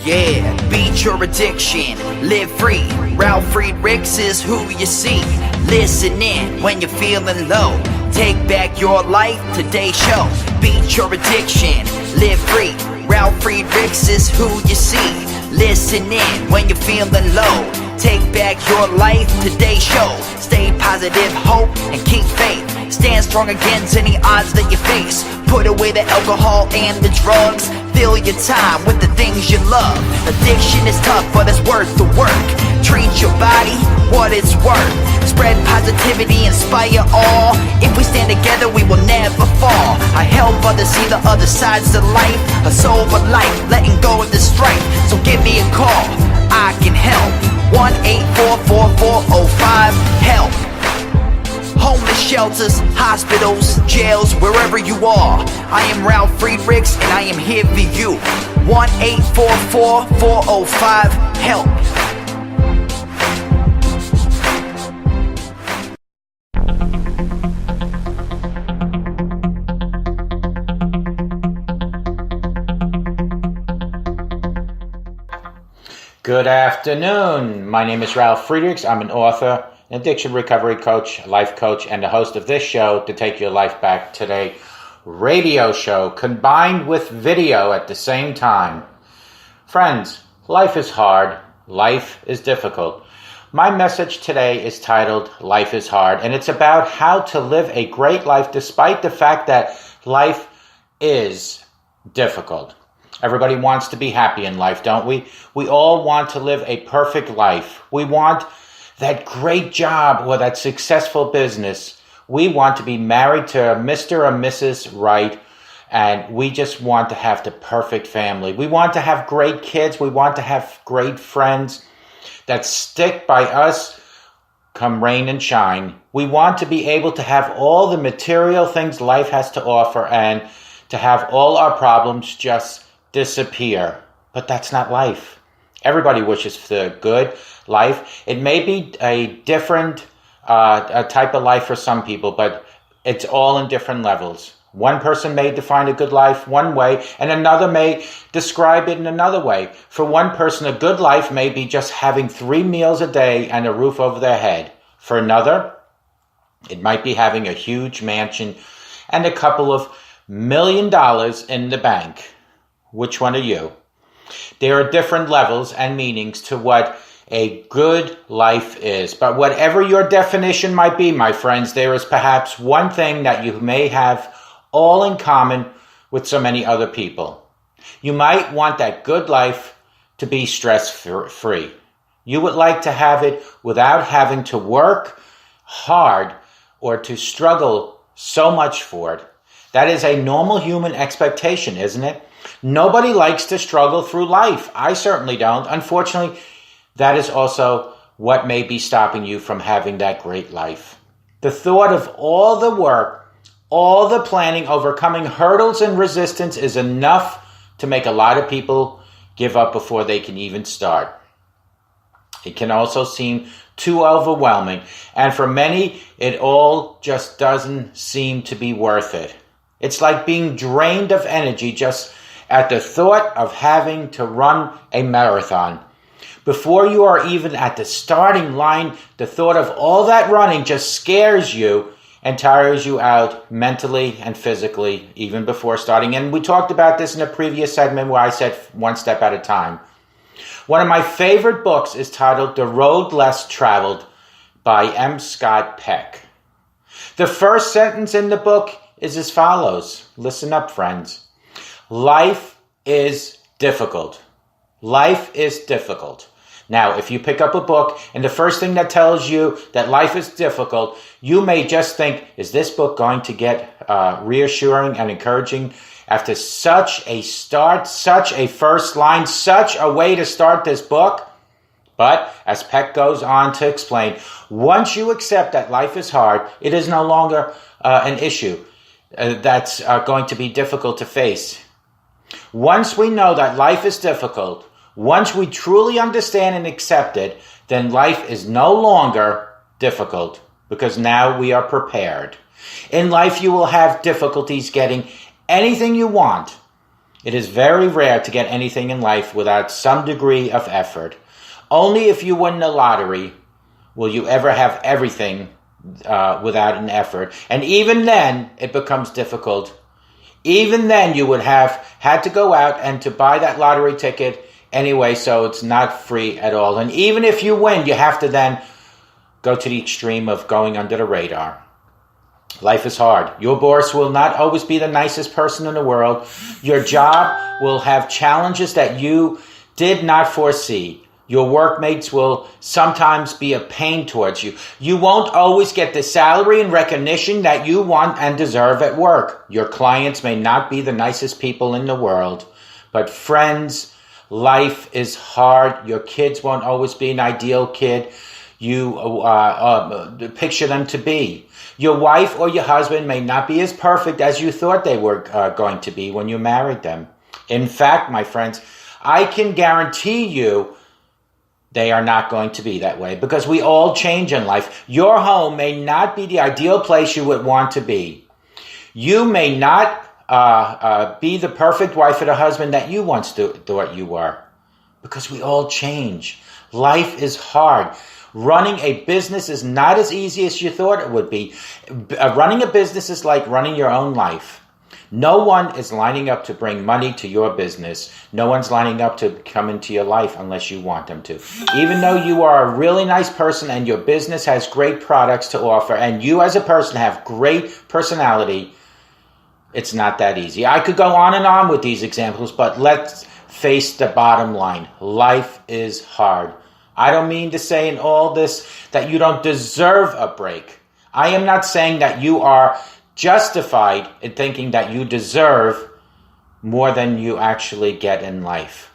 Yeah, beat your addiction, live free. Ralf Friedrichs is who you see. Listen in when you're feeling low. Take back your life, today's show. Beat your addiction, live free. Ralf Friedrichs is who you see. Listen in when you're feeling low. Take back your life, today's show. Stay positive, hope, and keep faith. Stand strong against any odds that you face. Put away the alcohol and the drugs. Fill your time with the things you love. Addiction is tough, but it's worth the work. Treat your body what it's worth. Spread positivity, inspire all. If we stand together, we will never fall. I help others see the other sides to life. A sober life, letting go of the strife. So give me a call, I can help. 1-844-4405-HELP. Homeless shelters, hospitals, jails, wherever you are. I am Ralf Friedrichs and I am here for you. 1-844-405-HELP. Good afternoon. My name is Ralf Friedrichs. I'm an author, an addiction recovery coach, life coach, and the host of this show, To Take Your Life Back Today radio show, combined with video at the same time. Friends, life is hard. Life is difficult. My message today is titled Life is Hard, and it's about how to live a great life despite the fact that life is difficult. Everybody wants to be happy in life, don't we? We all want to live a perfect life. We want that great job or that successful business. We want to be married to Mr. or Mrs. Right, and we just want to have the perfect family. We want to have great kids. We want to have great friends that stick by us come rain and shine. We want to be able to have all the material things life has to offer and to have all our problems just disappear. But that's not life. Everybody wishes for the good life. It may be a different a type of life for some people, but it's all in different levels. One person may define a good life one way, and another may describe it in another way. For one person, a good life may be just having 3 meals a day and a roof over their head. For another, it might be having a huge mansion and a couple of $1 million in the bank. Which one are you? There are different levels and meanings to what a good life is. But whatever your definition might be, my friends, there is perhaps one thing that you may have all in common with so many other people. You might want that good life to be stress-free. You would like to have it without having to work hard or to struggle so much for it. That is a normal human expectation, isn't it? Nobody likes to struggle through life. I certainly don't. Unfortunately, that is also what may be stopping you from having that great life. The thought of all the work, all the planning, overcoming hurdles and resistance is enough to make a lot of people give up before they can even start. It can also seem too overwhelming, and for many, it all just doesn't seem to be worth it. It's like being drained of energy just at the thought of having to run a marathon. Before you are even at the starting line, the thought of all that running just scares you and tires you out mentally and physically, even before starting. And we talked about this in a previous segment where I said one step at a time. One of my favorite books is titled The Road Less Traveled by M. Scott Peck. The first sentence in the book is as follows. Listen up, friends. Life is difficult. Life is difficult. Now, if you pick up a book and the first thing that tells you that life is difficult, you may just think, is this book going to get reassuring and encouraging after such a start, such a first line, such a way to start this book? But as Peck goes on to explain, once you accept that life is hard, it is no longer an issue that's going to be difficult to face. Once we know that life is difficult, once we truly understand and accept it, then life is no longer difficult because now we are prepared. In life, you will have difficulties getting anything you want. It is very rare to get anything in life without some degree of effort. Only if you win the lottery will you ever have everything without an effort. And even then, it becomes difficult. Even then, you would have had to go out and to buy that lottery ticket anyway, so it's not free at all. And even if you win, you have to then go to the extreme of going under the radar. Life is hard. Your boss will not always be the nicest person in the world. Your job will have challenges that you did not foresee. Your workmates will sometimes be a pain towards you. You won't always get the salary and recognition that you want and deserve at work. Your clients may not be the nicest people in the world. But friends, life is hard. Your kids won't always be an ideal kid you picture them to be. Your wife or your husband may not be as perfect as you thought they were going to be when you married them. In fact, my friends, I can guarantee you they are not going to be that way, because we all change in life. Your home may not be the ideal place you would want to be. You may not be the perfect wife or the husband that you once thought you were, because we all change. Life is hard. Running a business is not as easy as you thought it would be. Running a business is like running your own life. No one is lining up to bring money to your business. No one's lining up to come into your life unless you want them to. Even though you are a really nice person and your business has great products to offer, and you as a person have great personality, it's not that easy. I could go on and on with these examples, but let's face the bottom line. Life is hard. I don't mean to say in all this that you don't deserve a break. I am not saying that you are justified in thinking that you deserve more than you actually get in life.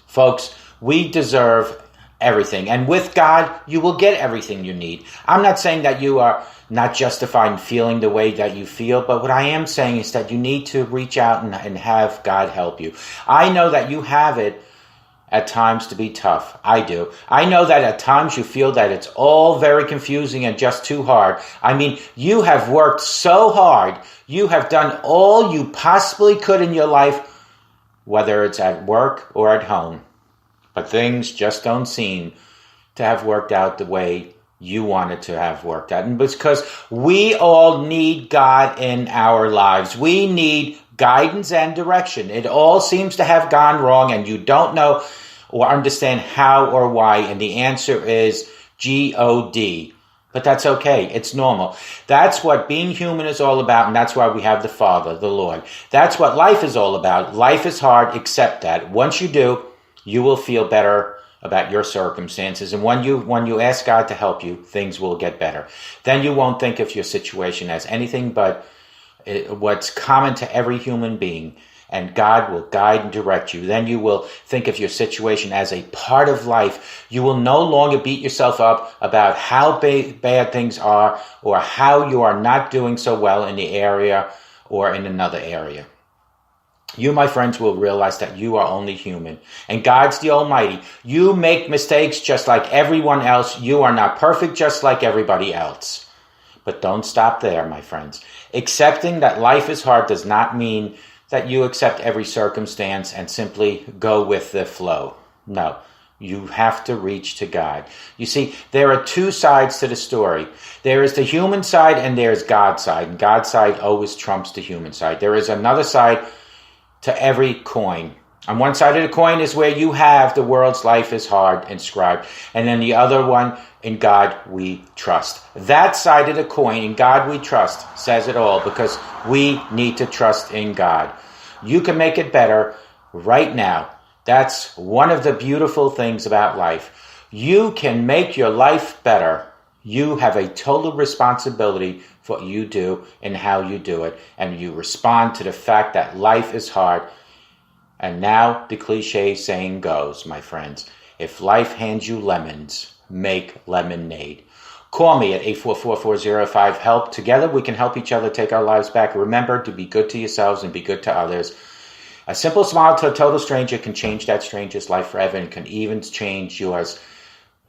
Folks, we deserve everything. And with God, you will get everything you need. I'm not saying that you are not justified in feeling the way that you feel, but what I am saying is that you need to reach out and have God help you. I know that you have it at times to be tough. I do. I know that at times you feel that it's all very confusing and just too hard. I mean, you have worked so hard. You have done all you possibly could in your life, whether it's at work or at home. But things just don't seem to have worked out the way you wanted to have worked out. And because we all need God in our lives. We need guidance and direction. It all seems to have gone wrong and you don't know or understand how or why. And the answer is God. But that's okay. It's normal. That's what being human is all about. And that's why we have the Father, the Lord. That's what life is all about. Life is hard. Accept that. Once you do, you will feel better about your circumstances. And when you ask God to help you, things will get better. Then you won't think of your situation as anything but what's common to every human being, and God will guide and direct you. Then you will think of your situation as a part of life. You will no longer beat yourself up about how bad things are or how you are not doing so well in the area or in another area. You, my friends, will realize that you are only human, and God's the Almighty. You make mistakes just like everyone else. You are not perfect just like everybody else. But don't stop there, my friends. Accepting that life is hard does not mean that you accept every circumstance and simply go with the flow. No, you have to reach to God. You see, there are two sides to the story. There is the human side and there's God's side. And God's side always trumps the human side. There is another side to every coin. On one side of the coin is where you have the world's life is hard inscribed. And then the other one, in God we trust. That side of the coin, in God we trust, says it all, because we need to trust in God. You can make it better right now. That's one of the beautiful things about life. You can make your life better. You have a total responsibility for what you do and how you do it. And you respond to the fact that life is hard. And now the cliche saying goes, my friends, if life hands you lemons, make lemonade. Call me at 844-405-HELP. Together we can help each other take our lives back. Remember to be good to yourselves and be good to others. A simple smile to a total stranger can change that stranger's life forever and can even change yours.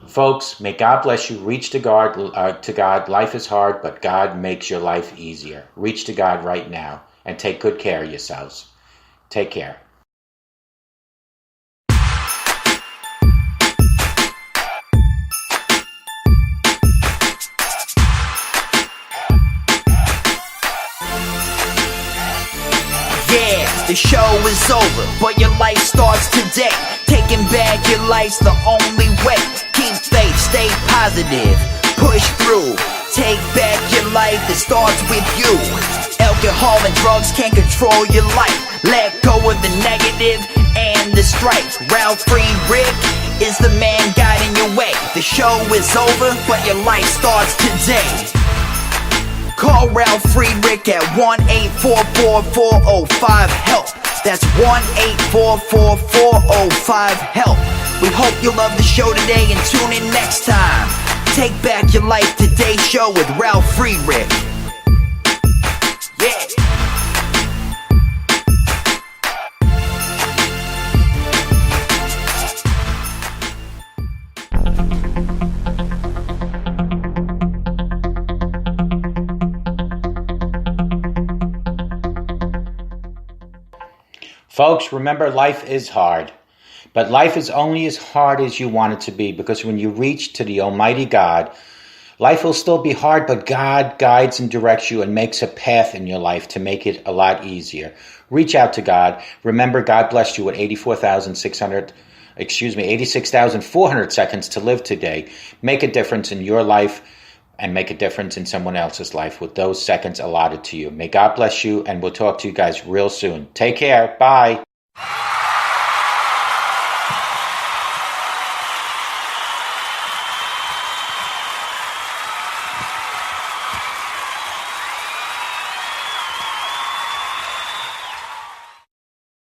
Folks, may God bless you. Reach to God. Life is hard, but God makes your life easier. Reach to God right now and take good care of yourselves. Take care. Yeah, the show is over, but your life starts today. Taking back your life's the only way. Keep faith, stay positive, push through. Take back your life, it starts with you. Alcohol and drugs can't control your life. Let go of the negative and the strife. Ralf Friedrichs is the man guiding your way. The show is over, but your life starts today. Call Ralf Friedrichs at 1-844-405-HELP. That's 1-844-405-HELP. We hope you love the show today and tune in next time. Take back your life, today's show with Ralf Friedrichs. Yeah. Folks, remember, life is hard. But life is only as hard as you want it to be, because when you reach to the Almighty God, life will still be hard, but God guides and directs you and makes a path in your life to make it a lot easier. Reach out to God. Remember, God blessed you with 86,400 seconds to live today. Make a difference in your life and make a difference in someone else's life with those seconds allotted to you. May God bless you, and we'll talk to you guys real soon. Take care. Bye.